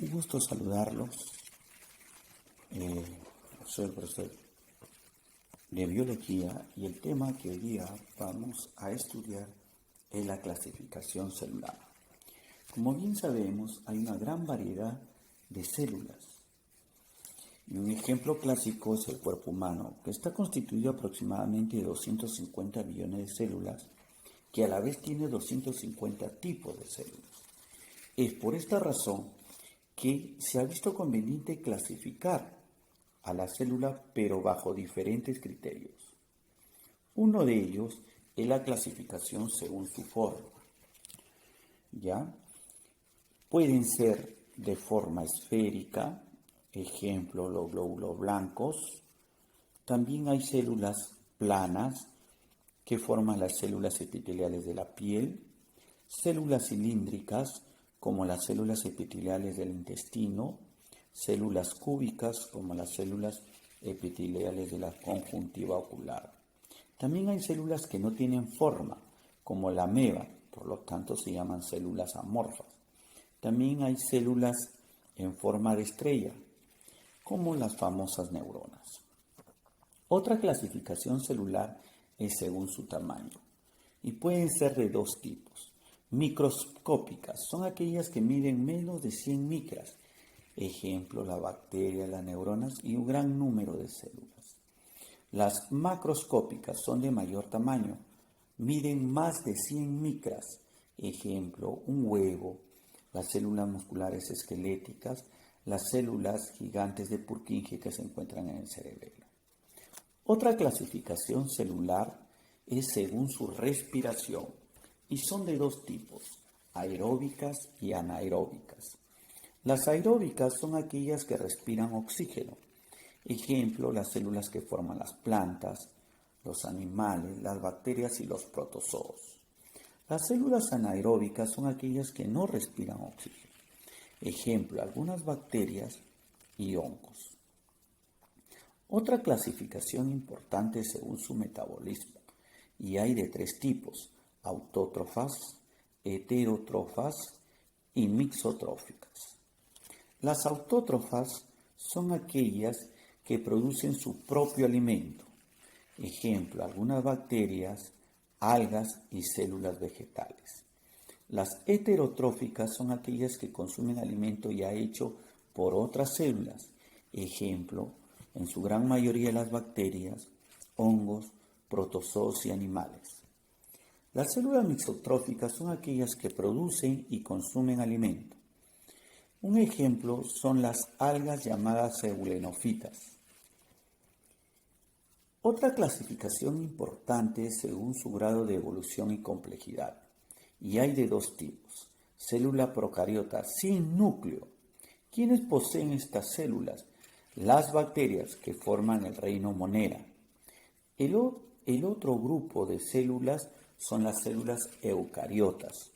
Un gusto saludarlos. Soy el profesor de biología y el tema que hoy día vamos a estudiar es la clasificación celular. Como bien sabemos, hay una gran variedad de células. Y un ejemplo clásico es el cuerpo humano, que está constituido aproximadamente de 250 billones de células, que a la vez tiene 250 tipos de células. Es por esta razón que se ha visto conveniente clasificar a la célula, pero bajo diferentes criterios. Uno de ellos es la clasificación según su forma. ¿Ya? Pueden ser de forma esférica, ejemplo, los glóbulos blancos. También hay células planas que forman las células epiteliales de la piel, células cilíndricas como las células epiteliales del intestino, células cúbicas como las células epiteliales de la conjuntiva ocular. También hay células que no tienen forma, como la ameba, por lo tanto se llaman células amorfas. También hay células en forma de estrella, como las famosas neuronas. Otra clasificación celular es según su tamaño y pueden ser de dos tipos. Microscópicas son aquellas que miden menos de 100 micras, ejemplo, la bacteria, las neuronas y un gran número de células. Las macroscópicas son de mayor tamaño, miden más de 100 micras, ejemplo, un huevo, las células musculares esqueléticas, las células gigantes de Purkinje que se encuentran en el cerebelo. Otra clasificación celular es según su respiración y son de dos tipos, aeróbicas y anaeróbicas. Las aeróbicas son aquellas que respiran oxígeno, ejemplo, las células que forman las plantas, los animales, las bacterias y los protozoos. Las células anaeróbicas son aquellas que no respiran oxígeno, ejemplo, algunas bacterias y hongos. Otra clasificación importante según su metabolismo, y hay de tres tipos, autótrofas, heterótrofas y mixotróficas. Las autótrofas son aquellas que producen su propio alimento, ejemplo, algunas bacterias, algas y células vegetales. Las heterotróficas son aquellas que consumen alimento ya hecho por otras células, ejemplo, en su gran mayoría las bacterias, hongos, protozoos y animales. Las células mixotróficas son aquellas que producen y consumen alimento. Un ejemplo son las algas llamadas eulenofitas. Otra clasificación importante es según su grado de evolución y complejidad, y hay de dos tipos, célula procariota sin núcleo. ¿Quiénes poseen estas células? Las bacterias que forman el reino Monera. El otro grupo de células son las células eucariotas.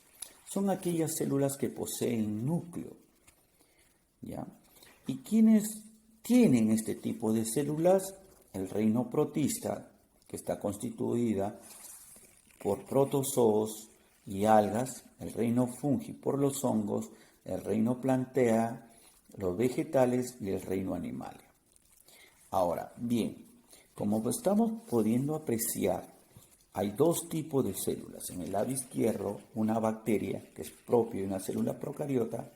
Son aquellas células que poseen núcleo. ¿Ya? ¿Y quiénes tienen este tipo de células? El reino protista, que está constituida por protozoos y algas, el reino fungi por los hongos, el reino plantea, los vegetales y el reino animal. Ahora, bien, como estamos pudiendo apreciar, hay dos tipos de células. En el lado izquierdo, una bacteria, que es propia de una célula procariota,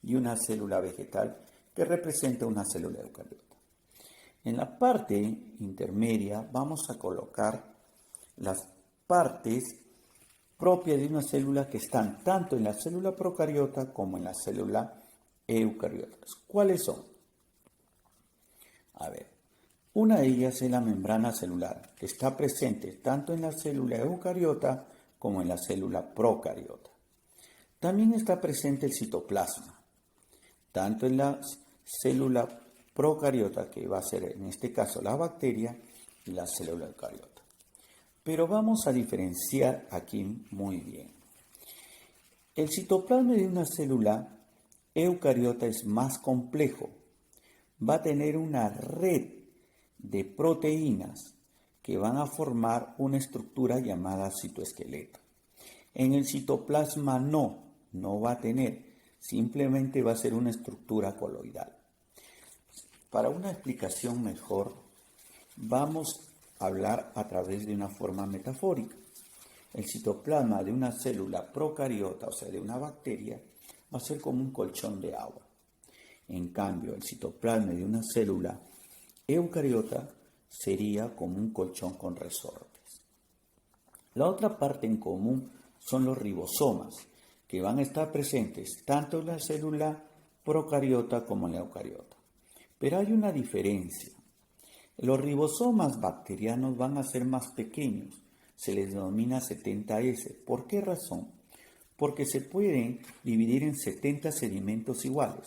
y una célula vegetal, que representa una célula eucariota. En la parte intermedia vamos a colocar las partes propias de una célula que están tanto en la célula procariota como en la célula eucariota. ¿Cuáles son? A ver, una de ellas es la membrana celular, que está presente tanto en la célula eucariota como en la célula procariota. También está presente el citoplasma, tanto en la célula procariota, que va a ser en este caso la bacteria, y la célula eucariota. Pero vamos a diferenciar aquí muy bien. El citoplasma de una célula eucariota es más complejo. Va a tener una red de proteínas que van a formar una estructura llamada citoesqueleto. En el citoplasma no va a tener, simplemente va a ser una estructura coloidal. Para una explicación mejor, vamos a hablar a través de una forma metafórica. El citoplasma de una célula procariota, o sea, de una bacteria, va a ser como un colchón de agua. En cambio, el citoplasma de una célula eucariota sería como un colchón con resortes. La otra parte en común son los ribosomas, que van a estar presentes tanto en la célula procariota como en la eucariota. Pero hay una diferencia. Los ribosomas bacterianos van a ser más pequeños, se les denomina 70S. ¿Por qué razón? Porque se pueden dividir en 70 sedimentos iguales.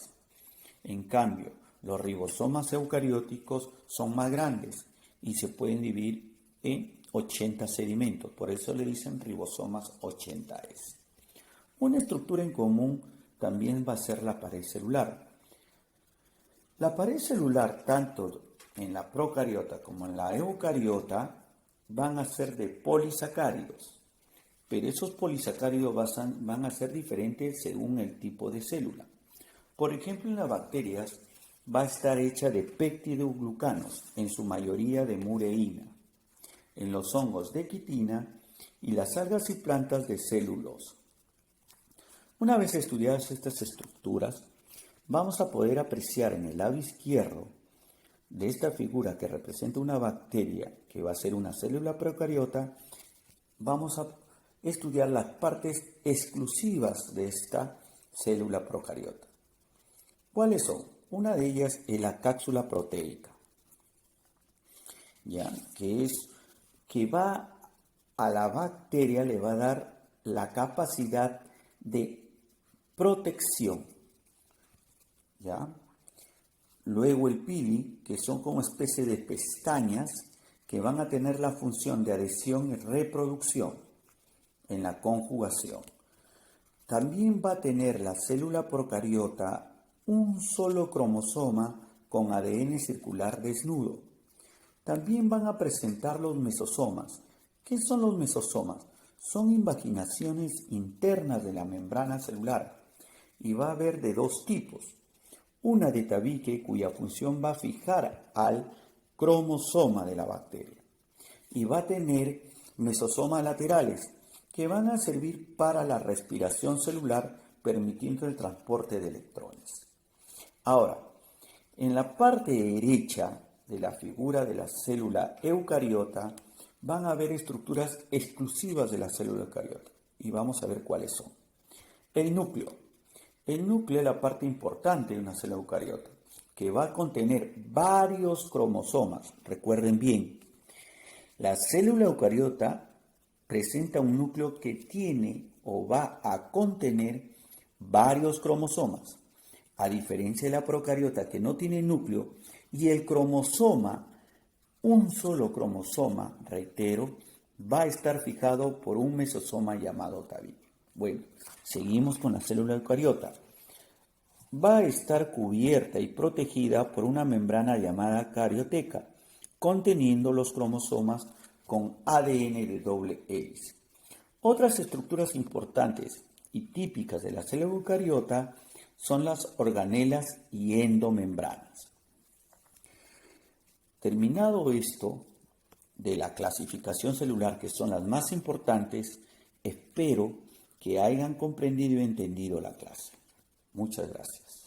En cambio, los ribosomas eucarióticos son más grandes y se pueden dividir en 80 sedimentos. Por eso le dicen ribosomas 80S. Una estructura en común también va a ser la pared celular. La pared celular, tanto en la procariota como en la eucariota, van a ser de polisacáridos, pero esos polisacáridos van a ser diferentes según el tipo de célula. Por ejemplo, en las bacterias va a estar hecha de peptidoglucanos, en su mayoría de mureína, en los hongos de quitina y las algas y plantas de celulosa. Una vez estudiadas estas estructuras, vamos a poder apreciar en el lado izquierdo de esta figura que representa una bacteria que va a ser una célula procariota, vamos a estudiar las partes exclusivas de esta célula procariota. ¿Cuáles son? Una de ellas es la cápsula proteica, ¿ya? Que va a la bacteria, le va a dar la capacidad de protección, ¿ya? Luego el pili, que son como especie de pestañas que van a tener la función de adhesión y reproducción en la conjugación. También va a tener la célula procariota un solo cromosoma con ADN circular desnudo. También van a presentar los mesosomas. ¿Qué son los mesosomas? Son invaginaciones internas de la membrana celular y va a haber de dos tipos. Una de tabique, cuya función va a fijar al cromosoma de la bacteria, y va a tener mesosomas laterales que van a servir para la respiración celular, permitiendo el transporte de electrones. Ahora, en la parte derecha de la figura de la célula eucariota van a haber estructuras exclusivas de la célula eucariota y vamos a ver cuáles son. El núcleo. El núcleo es la parte importante de una célula eucariota, que va a contener varios cromosomas. Recuerden bien, la célula eucariota presenta un núcleo que tiene o va a contener varios cromosomas, a diferencia de la procariota que no tiene núcleo y el cromosoma, un solo cromosoma, reitero, va a estar fijado por un mesosoma llamado tabique. Bueno, seguimos con la célula eucariota. Va a estar cubierta y protegida por una membrana llamada carioteca, conteniendo los cromosomas con ADN de doble hélice. Otras estructuras importantes y típicas de la célula eucariota son las organelas y endomembranas. Terminado esto de la clasificación celular, que son las más importantes, espero que hayan comprendido y entendido la clase. Muchas gracias.